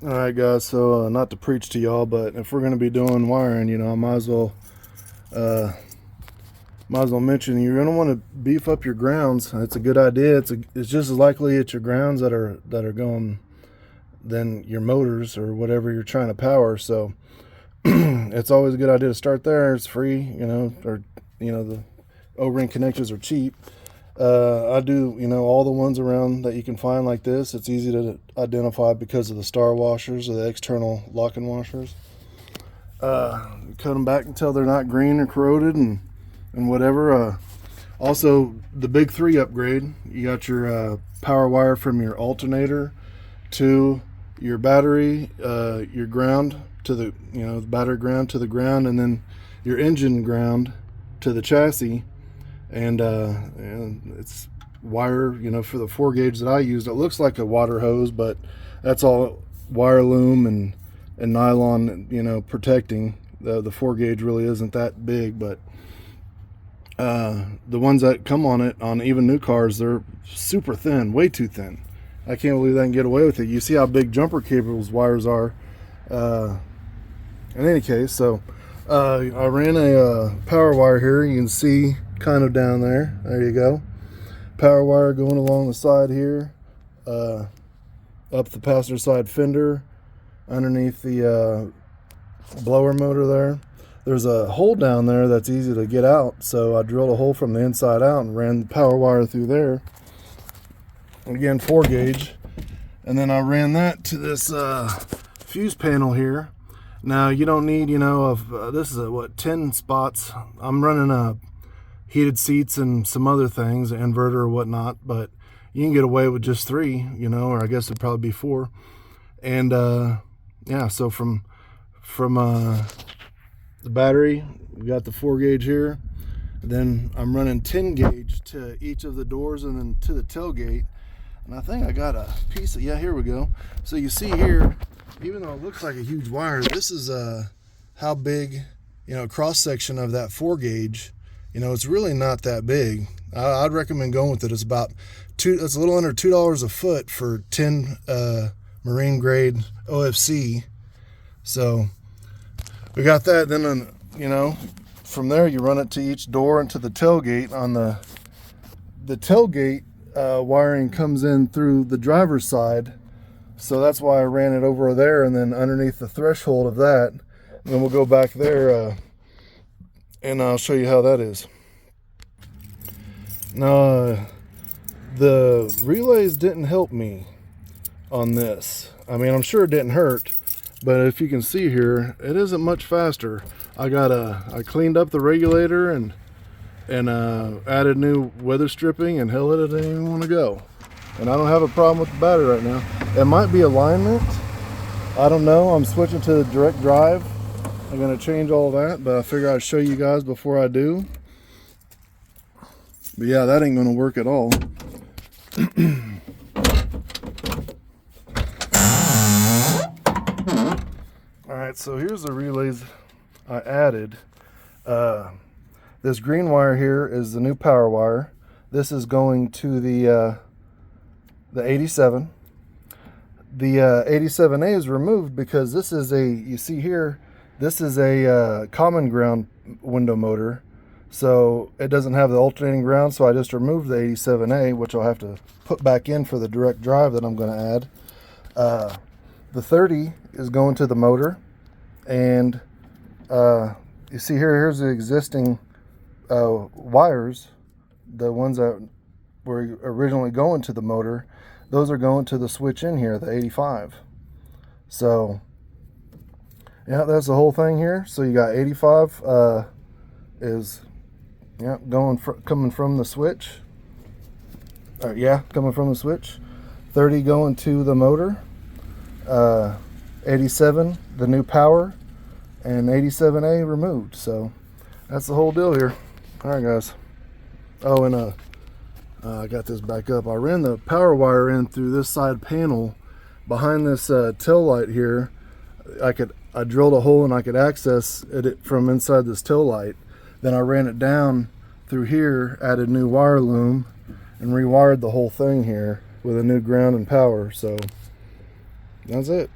All right, guys. So not to preach to y'all, but if we're going to be doing wiring, I might as well mention you're going to want to beef up your grounds. It's a good idea. It's just as likely it's your grounds that are going than your motors or whatever you're trying to power. So it's always a good idea to start there. It's free, or the O-ring connectors are cheap. I do, all the ones around that you can find like this. It's easy to identify because of the star washers or the external locking washers. Cut them back until they're not green or corroded and whatever. Also, the big three upgrade. You got your power wire from your alternator to your battery, your ground to the, the battery ground to the ground, and then your engine ground to the chassis. And it's wire, for the 4 gauge that I used. It looks like a water hose, but that's all wire loom and nylon, protecting. The 4 gauge really isn't that big, but the ones that come on it, on even new cars, they're super thin, way too thin. I can't believe they can get away with it. You see how big jumper cables wires are. In any case, so I ran a power wire here. You can see kind of down there. There you go. Power wire going along the side here, up the passenger side fender, underneath the blower motor there. There's a hole down there that's easy to get out, so I drilled a hole from the inside out and ran the power wire through there. Again, 4 gauge. And then I ran that to this fuse panel here. Now you don't need, this is 10 spots. I'm running heated seats and some other things, an inverter or whatnot, but you can get away with just 3, or I guess it'd probably be 4. And yeah, so from the battery, we got the 4 gauge here. Then I'm running 10 gauge to each of the doors and then to the tailgate. And I think I got a piece of, yeah, here we go. So you see here, even though it looks like a huge wire, this is how big, cross section of that 4 gauge. It's really not that big. I'd recommend going with it. It's about it's a little under $2 a foot for 10 marine grade OFC. So we got that. Then from there you run it to each door and to the tailgate. On the tailgate, wiring comes in through the driver's side, so that's why I ran it over there and then underneath the threshold of that. And then we'll go back there and I'll show you how that is. Now the relays didn't help me on this. I mean, I'm sure it didn't hurt, but if you can see here, it isn't much faster. I cleaned up the regulator and added new weather stripping, and hell, it didn't even want to go. And I don't have a problem with the battery right now. It might be alignment, I don't know. I'm switching to the direct drive. I'm going to change all that, but I figure I'd show you guys before I do. But yeah, that ain't going to work at all. Alright, so here's the relays I added. This green wire here is the new power wire. This is going to the 87. The 87A is removed because this is you see here, this is a common ground window motor. So it doesn't have the alternating ground, so I just removed the 87A, which I'll have to put back in for the direct drive that I'm going to add. The 30 is going to the motor, and you see here's the existing wires, the ones that were originally going to the motor. Those are going to the switch in here, the 85. So yeah, that's the whole thing here. So you got 85 is coming from the switch. Coming from the switch. 30 going to the motor. 87 the new power, and 87A removed. So that's the whole deal here. All right, guys. Oh, and I got this back up. I ran the power wire in through this side panel behind this tail light here. I drilled a hole and I could access it from inside this tail light. Then I ran it down through here, added new wire loom, and rewired the whole thing here with a new ground and power. So that's it.